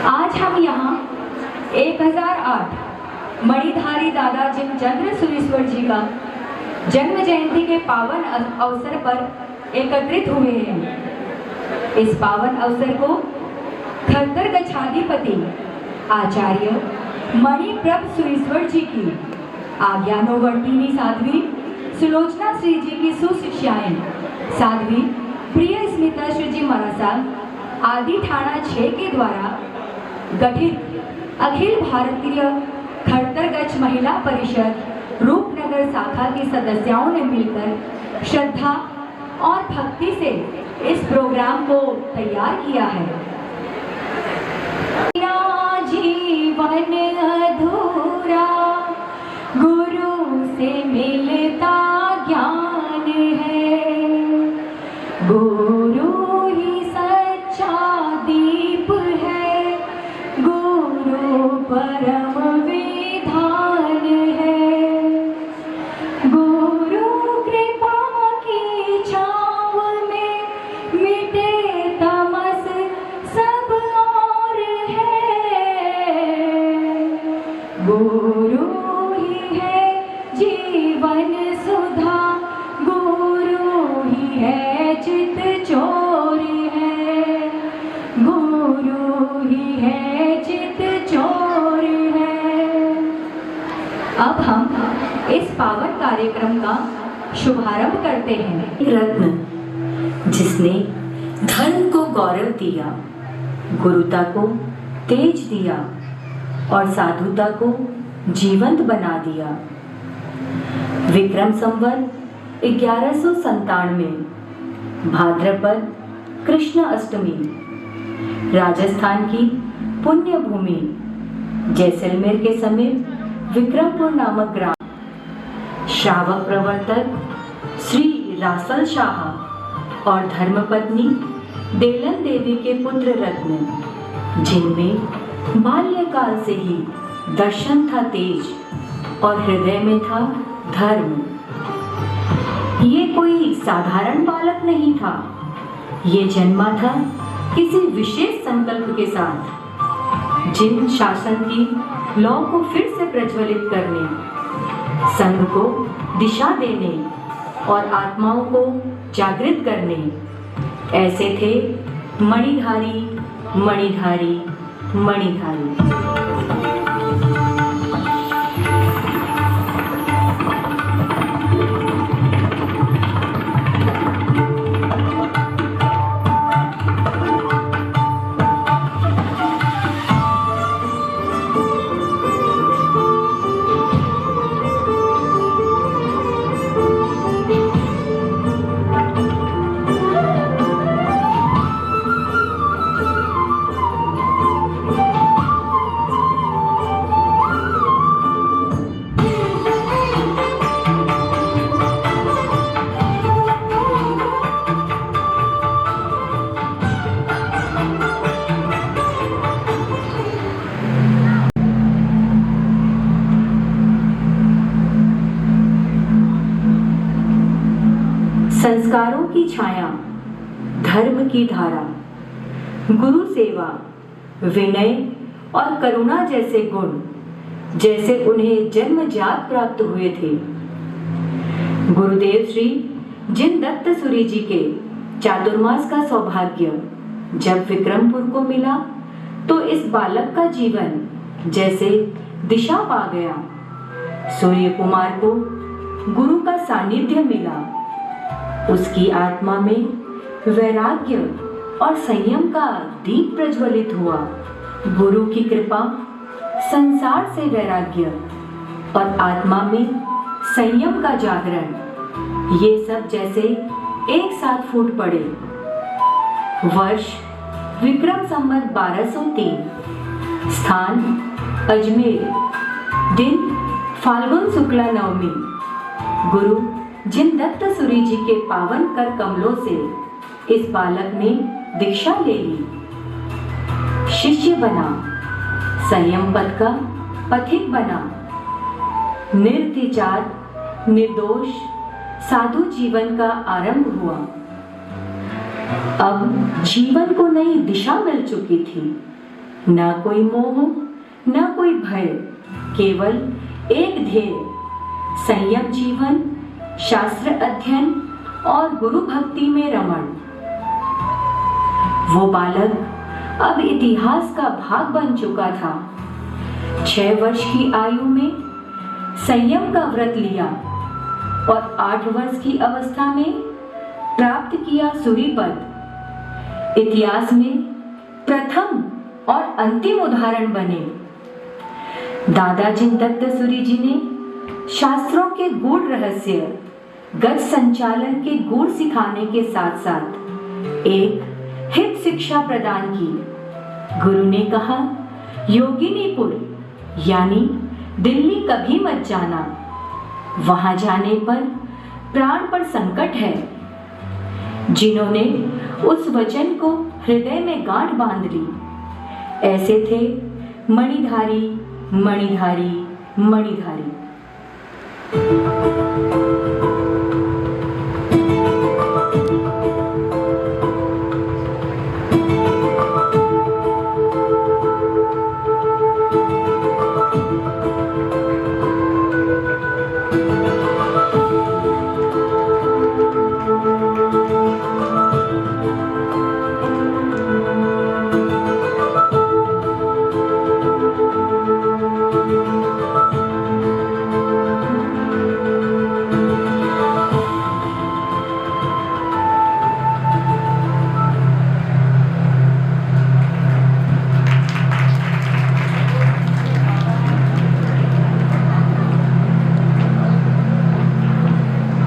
आज हम यहाँ 1008 मणिधारी दादा जिमचंद्र सुरेश्वर जी का जन्म जयंती के पावन अवसर पर एकत्रित हुए हैं। इस पावन अवसर को खद्दर गच्छाधिपति आचार्य मणिप्रभ सुरेश्वर जी की आज्ञानुवर्तिनी साध्वी सुलोचना श्री जी की सुशिष्याएं साध्वी प्रिय स्मिता श्री जी महाराज आदि थाना 6 के द्वारा गठित अखिल भारतीय खट्टरगच्छ महिला परिषद रूपनगर शाखा की सदस्यों ने मिलकर श्रद्धा और भक्ति से इस प्रोग्राम को तैयार किया है। जीवन अधूरा गुरु से मिलता ज्ञान है, गुरु ही सच्चा दीप है, गुरु परम विधान है, गुरु कृपा की छाँव में मिटे तमस सब और है, गुरु ही है जीवन सुधा, गुरु ही है चित चोर है, गुरु ही है चित चोर है। अब हम इस पावन कार्यक्रम का शुभारंभ करते हैं। रत्न जिसने धर्म को गौरव दिया, गुरुता को तेज दिया और साधुता को जीवंत बना दिया। विक्रम संवत 1197 भाद्रपद कृष्ण अष्टमी राजस्थान की पुण्य भूमि जैसलमेर के समीप विक्रमपुर नामक ग्राम श्रावक प्रवर्तक श्री रासल शाह और धर्मपत्नी देलन देवी के पुत्र रत्न, जिनमें बाल्यकाल से ही दर्शन था तेज और हृदय में था धर्म। ये कोई साधारण बालक नहीं था, ये जन्मा था किसी विशेष संकल्प के साथ, जिन शासन की लौ को फिर से प्रज्वलित करने, संघ को दिशा देने और आत्माओं को जागृत करने। ऐसे थे मणिधारी मणिधारी मणिधारी। संस्कारों की छाया, धर्म की धारा, गुरु सेवा, विनय और करुणा जैसे गुण जैसे उन्हें जन्मजात प्राप्त हुए थे। गुरुदेव श्री जिन दत्त सूरी जी के चातुर्मास का सौभाग्य जब विक्रमपुर को मिला तो इस बालक का जीवन जैसे दिशा पा गया। सूर्य कुमार को गुरु का सानिध्य मिला, उसकी आत्मा में वैराग्य और संयम का दीप प्रज्वलित हुआ। गुरु की कृपा, संसार से वैराग्य और आत्मा में संयम का जागरण, ये सब जैसे एक साथ फूट पड़े। वर्ष विक्रम संवत 1203, स्थान अजमेर, दिन फाल्गुन शुक्ला नवमी। गुरु जिन दत्त सूरी जी के पावन कर कमलों से इस बालक ने दीक्षा ले ली, शिष्य बना, संयम पद का पथिक बना, निर्विचार निर्दोष साधु जीवन का आरंभ हुआ। अब जीवन को नई दिशा मिल चुकी थी। न कोई मोह, न कोई भय, केवल एक ध्येय, संयम जीवन, शास्त्र अध्ययन और गुरु भक्ति में रमण। वो बालक अब इतिहास का भाग बन चुका था। 6 वर्ष की आयु में संयम का व्रत लिया और 8 वर्ष की अवस्था में प्राप्त किया सूरी पद। इतिहास में प्रथम और अंतिम उदाहरण बने। दादा जिन दत्त सूरी जी ने शास्त्रों के गूढ़ रहस्य, गज संचालन के गुण सिखाने के साथ साथ एक हित शिक्षा प्रदान की। गुरु ने कहा, योगिनीपुर यानी दिल्ली कभी मत जाना, वहां जाने पर प्राण पर संकट है। जिन्होंने उस वचन को हृदय में गांठ बांध ली, ऐसे थे मणिधारी, मणिधारी, मणिधारी।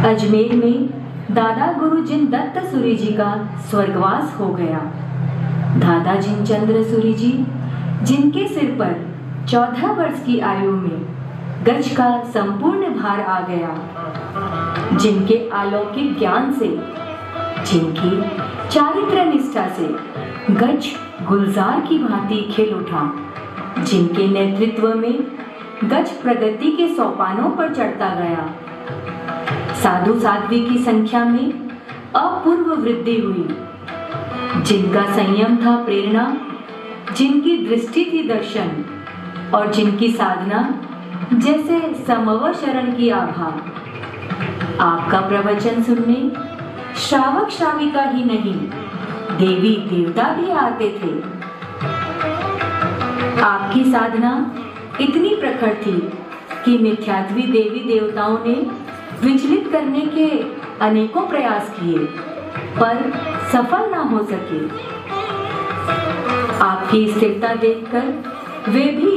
अजमेर में दादा गुरु जिन दत्त सूरी जी का स्वर्गवास हो गया। दादा जिन चंद्र सूरी जी, जिनके सिर पर 14 वर्ष की आयु में गज का संपूर्ण भार आ गया, जिनके अलौकिक ज्ञान से, जिनकी चारित्र निष्ठा से गज गुलजार की भांति खिल उठा, जिनके नेतृत्व में गज प्रगति के सोपानों पर चढ़ता गया। साधु साध्वी की संख्या में अपूर्व वृद्धि हुई। जिनका संयम था प्रेरणा, जिनकी दृष्टि थी दर्शन और जिनकी साधना जैसे समव शरण की आभा। आपका प्रवचन सुनने श्रावक श्राविका ही नहीं, देवी देवता भी आते थे। आपकी साधना इतनी प्रखर थी कि मिथ्यात्वी देवी देवताओं ने विचलित करने के अनेकों प्रयास किए, पर सफल ना हो सके। आपकी स्थिरता देखकर वे भी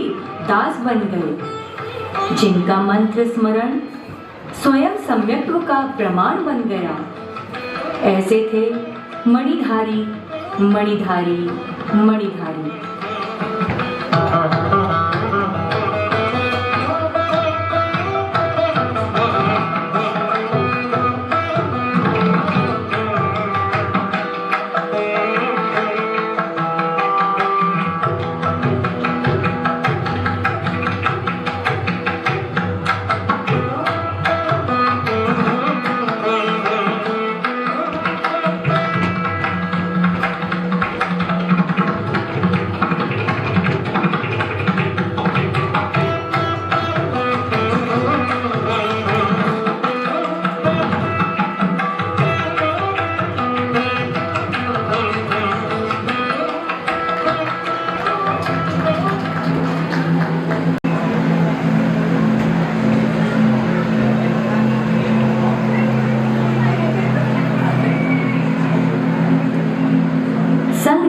दास बन गए। जिनका मंत्र स्मरण स्वयं सम्यक्त्व का प्रमाण बन गया, ऐसे थे मणिधारी, मणिधारी, मणिधारी।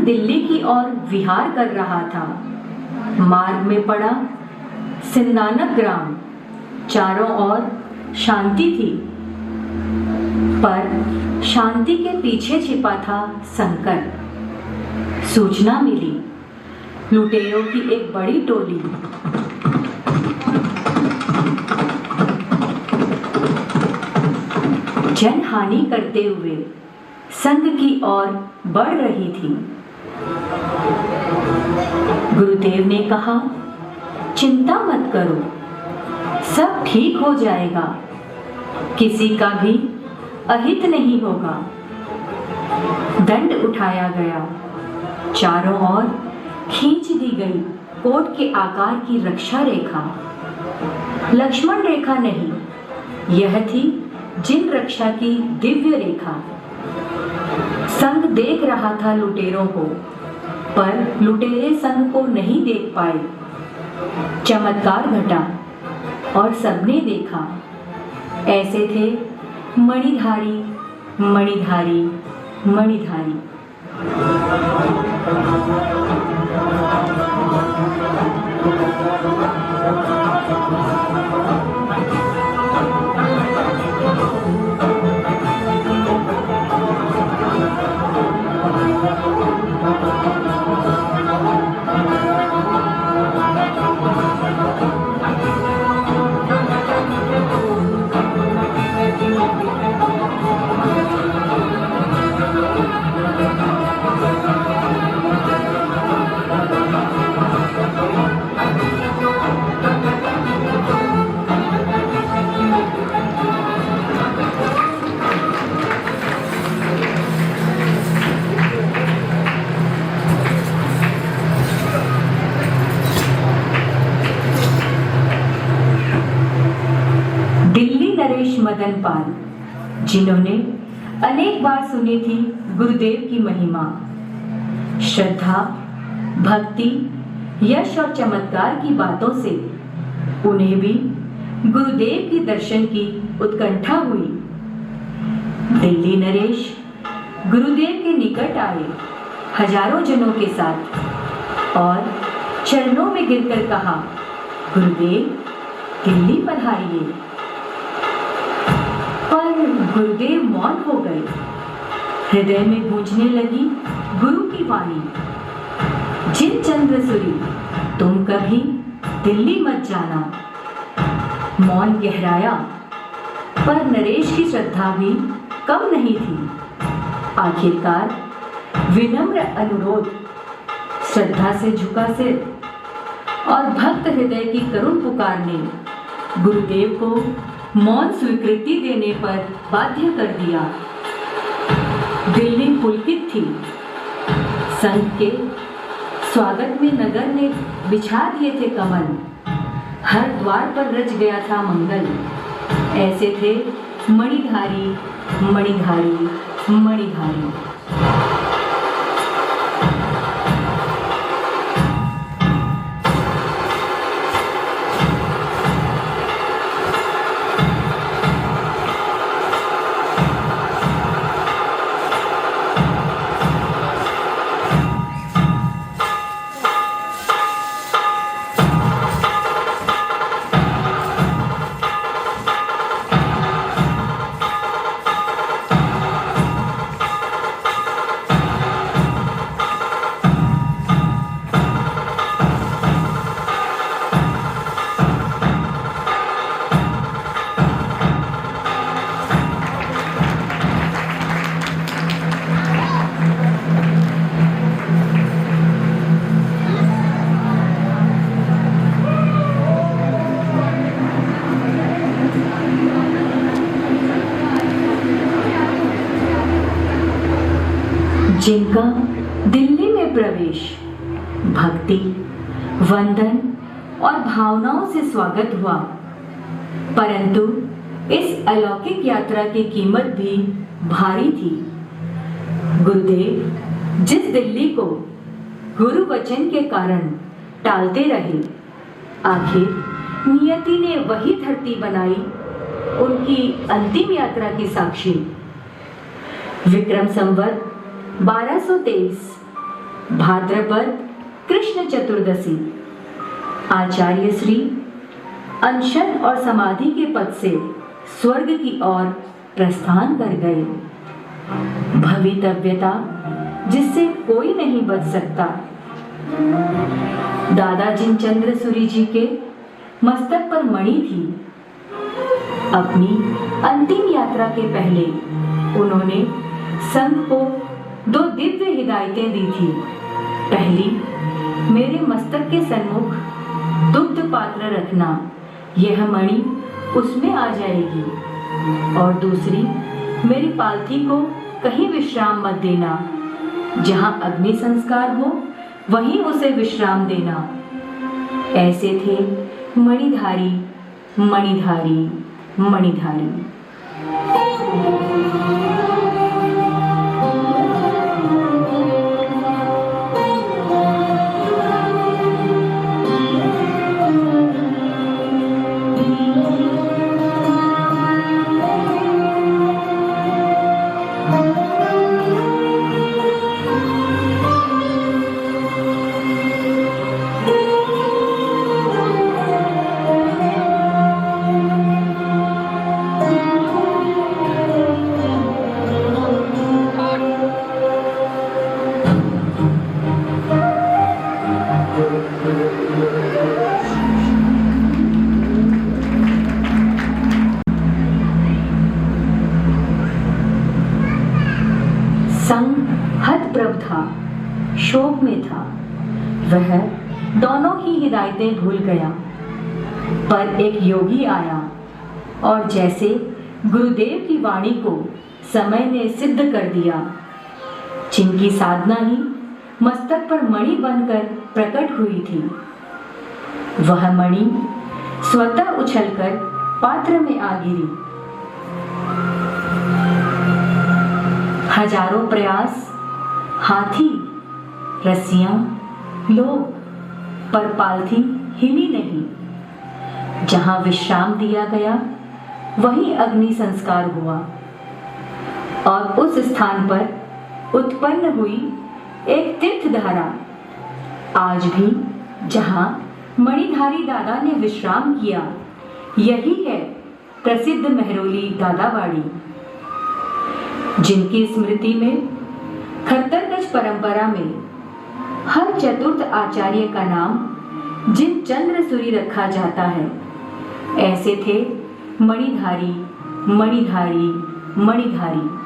दिल्ली की ओर विहार कर रहा था। मार्ग में पड़ा सिंदानक ग्राम। चारों ओर शांति थी, पर शांति के पीछे छिपा था संकट। सूचना मिली, लुटेरों की एक बड़ी टोली जनहानि करते हुए संघ की ओर बढ़ रही थी। गुरुदेव ने कहा, चिंता मत करो, सब ठीक हो जाएगा, किसी का भी अहित नहीं होगा। दंड उठाया गया, चारों ओर खींच दी गई कोट के आकार की रक्षा रेखा। लक्ष्मण रेखा नहीं, यह थी जिन रक्षा की दिव्य रेखा। संघ देख रहा था लुटेरों को, पर लुटेरे संघ को नहीं देख पाए। चमत्कार घटा और सबने देखा। ऐसे थे मणिधारी, मणिधारी, मणिधारी। नरेश मदन पाल, जिन्होंने अनेक बार सुनी थी गुरुदेव की महिमा, श्रद्धा, भक्ति, यश और चमत्कार की बातों से उन्हें भी गुरुदेव के दर्शन की उत्कंठा हुई। दिल्ली नरेश गुरुदेव के निकट आए हजारों जनों के साथ और चरणों में गिरकर कहा, गुरुदेव दिल्ली पधारिए। पर गुरुदेव मौन हो गए। हृदय में गूंजने लगी गुरु की वाणी, जिन चंद्रसूरी तुम कभी दिल्ली मत जाना। मौन गहराया, पर नरेश की श्रद्धा भी कम नहीं थी। आखिरकार विनम्र अनुरोध, श्रद्धा से झुका सिर और भक्त हृदय की करुण पुकार ने गुरुदेव को मौन स्वीकृति देने पर बाध्य कर दिया। दिल्ली पुलकित थी। संघ के स्वागत में नगर ने बिछा दिए थे कमल, हर द्वार पर रच गया था मंगल। ऐसे थे मणिधारी, मणिधारी, मणिधारी। जिनका दिल्ली में प्रवेश भक्ति, वंदन और भावनाओं से स्वागत हुआ, परंतु इस अलौकिक यात्रा की कीमत भी भारी थी। गुरुदेव जिस दिल्ली को गुरु वचन के कारण टालते रहे, आखिर नियति ने वही धरती बनाई उनकी अंतिम यात्रा की साक्षी। विक्रम संवत 1223 भाद्रपद कृष्ण चतुर्दशी, आचार्य श्री अनशन और समाधि के पद से स्वर्ग की ओर प्रस्थान कर गए। भवितव्यता जिससे कोई नहीं बच सकता। दादा जिन चंद्रसूरी जी के मस्तक पर मणि थी। अपनी अंतिम यात्रा के पहले उन्होंने संघ को 2 दिव्य हिदायतें दी थी। पहली, मेरे मस्तक के सन्मुख दुग्ध पात्र रखना, यह मणि उसमें आ जाएगी। और दूसरी, मेरी पालथी को कहीं विश्राम मत देना, जहां अग्नि संस्कार हो वहीं उसे विश्राम देना। ऐसे थे मणिधारी मणिधारी मणिधारी। संग हतप्रभ था, शोक में था। वह दोनों ही हिदायतें भूल गया। पर एक योगी आया और जैसे गुरुदेव की वाणी को समय ने सिद्ध कर दिया, जिनकी साधना ही मस्तक पर मणि बनकर प्रकट हुई थी, वह मणि स्वतः उछलकर पात्र में आ गिरी। हजारों प्रयास, हाथी, रस्सियां, लोग, पर पालथी हिली नहीं। जहां विश्राम दिया गया वहीं अग्नि संस्कार हुआ और उस स्थान पर उत्पन्न हुई एक तीर्थधारा आज भी, जहां मणिधारी दादा ने विश्राम किया, यही है प्रसिद्ध महरोली दादावाड़ी, जिनकी स्मृति में खत्तरगज परंपरा में हर चतुर्थ आचार्य का नाम जिन चंद्रसूरी रखा जाता है। ऐसे थे मणिधारी मणिधारी मणिधारी।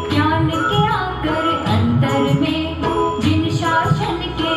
ज्ञान के आकर अंतर में जिन शासन के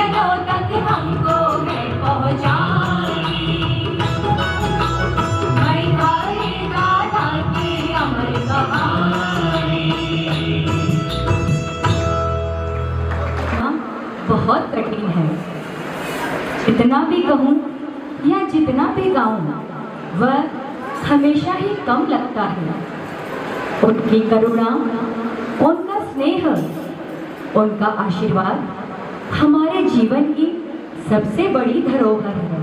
जनों तक हमको है पहुँचानी। मणिधारी दादा की अमर कहानी। बहुत कठिन है, जितना भी कहूँ या जितना भी गाऊँ वह हमेशा ही कम लगता है। उनकी करुणा, उनका स्नेह, उनका आशीर्वाद हमारे जीवन की सबसे बड़ी धरोहर है।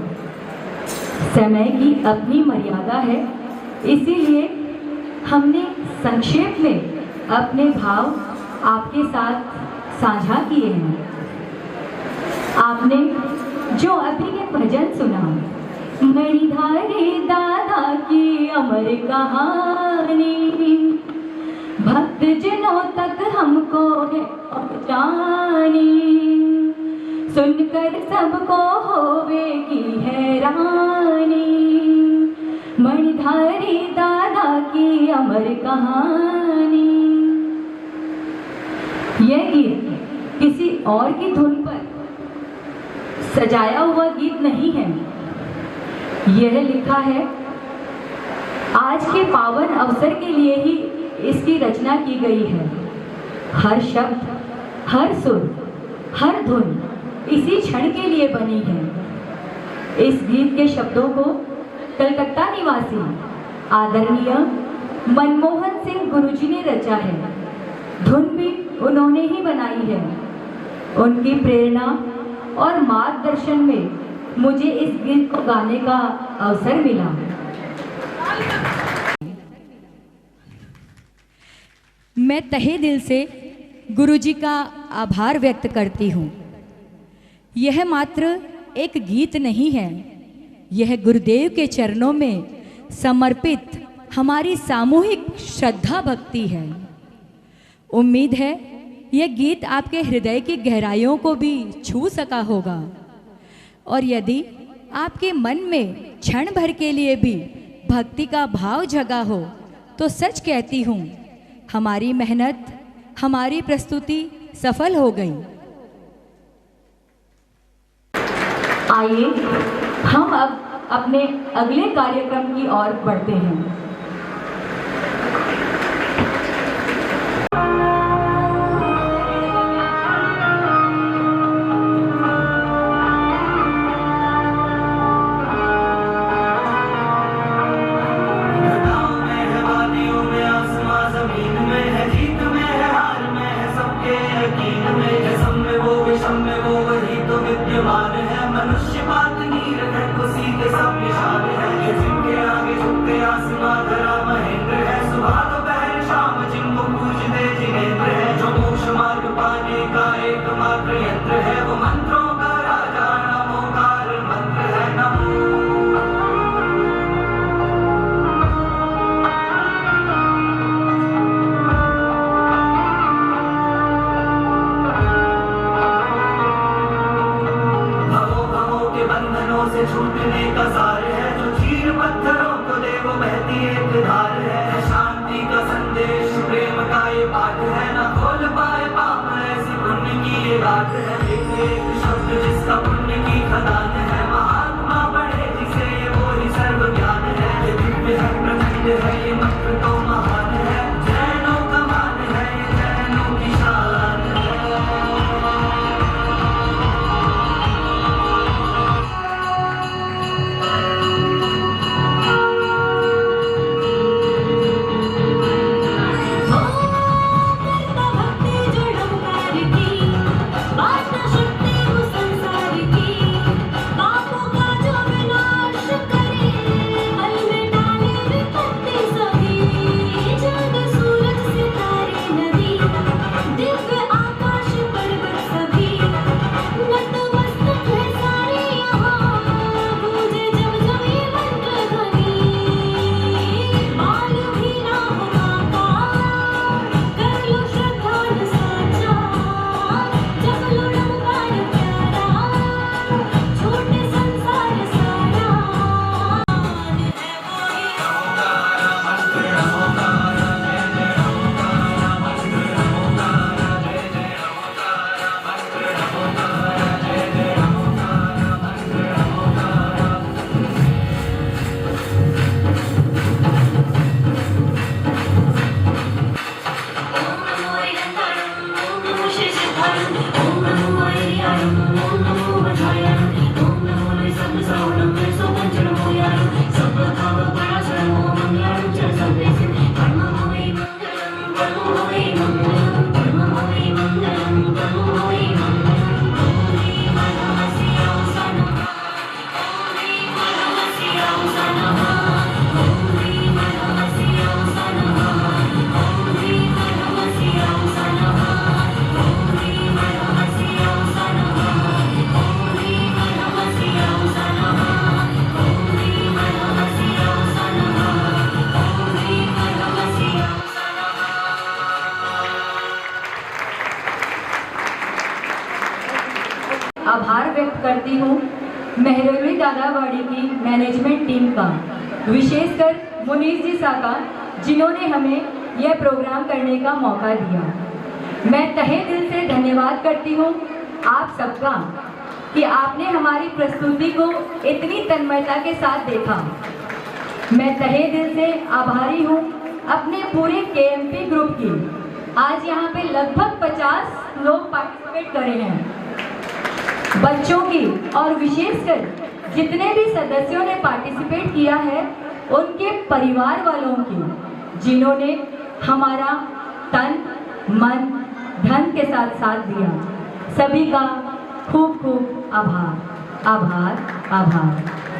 समय की अपनी मर्यादा है, इसीलिए हमने संक्षेप में अपने भाव आपके साथ साझा किए हैं। आपने जो अभी ये भजन सुना, मणिधारी दादा की अमर कहानी, भक्त जनों तक हमको है पहुँचानी। सुनकर सबको होवेगी हैरानी, मणिधारी दादा की अमर कहानी। यह गीत किसी और की धुन पर सजाया हुआ गीत नहीं है। यह लिखा है आज के पावन अवसर के लिए ही इसकी रचना की गई है। हर शब्द, हर सुर, हर धुन इसी क्षण के लिए बनी है। इस गीत के शब्दों को कलकत्ता निवासी आदरणीय मनमोहन सिंह गुरुजी ने रचा है। धुन भी उन्होंने ही बनाई है। उनकी प्रेरणा और मार्गदर्शन में मुझे इस गीत को गाने का अवसर मिला। मैं तहे दिल से गुरुजी का आभार व्यक्त करती हूँ। यह मात्र एक गीत नहीं है, यह गुरुदेव के चरणों में समर्पित हमारी सामूहिक श्रद्धा भक्ति है। उम्मीद है यह गीत आपके हृदय की गहराइयों को भी छू सका होगा, और यदि आपके मन में क्षण भर के लिए भी भक्ति का भाव जगा हो तो सच कहती हूँ हमारी मेहनत, हमारी प्रस्तुति सफल हो गई। आइए हम अब अपने अगले कार्यक्रम की ओर बढ़ते हैं। छूटने का सार है जो चीर पत्थरों को दे वो बहती एक धार है। शांति का संदेश प्रेम का ये पाठ है, ना खोल पाए पाप ऐसी पुण्य की ये बात है। एक शब्द जिसका पुण्य की खदान है, महात्मा बढ़े जिसे ये वो ही सर्व ज्ञान है। ये दिव्य है, प्रचंड है, ये मंत्र तो महान है। जैनों का मान है, ये जैनों की शान है। बात शक्ति वो संसार आभार व्यक्त करती हूँ मेहरौली दादावाड़ी की मैनेजमेंट टीम का, विशेषकर मुनीर जी साका, जिन्होंने हमें यह प्रोग्राम करने का मौका दिया। मैं तहे दिल से धन्यवाद करती हूँ आप सबका कि आपने हमारी प्रस्तुति को इतनी तन्मयता के साथ देखा। मैं तहे दिल से आभारी हूँ अपने पूरे केएमपी ग्रुप की। आज यहाँ पे लगभग 50 लोग पार्टिसिपेट करे हैं, बच्चों की और विशेषकर जितने भी सदस्यों ने पार्टिसिपेट किया है उनके परिवार वालों की, जिन्होंने हमारा तन मन धन के साथ साथ दिया। सभी का खूब खूब आभार आभार आभार।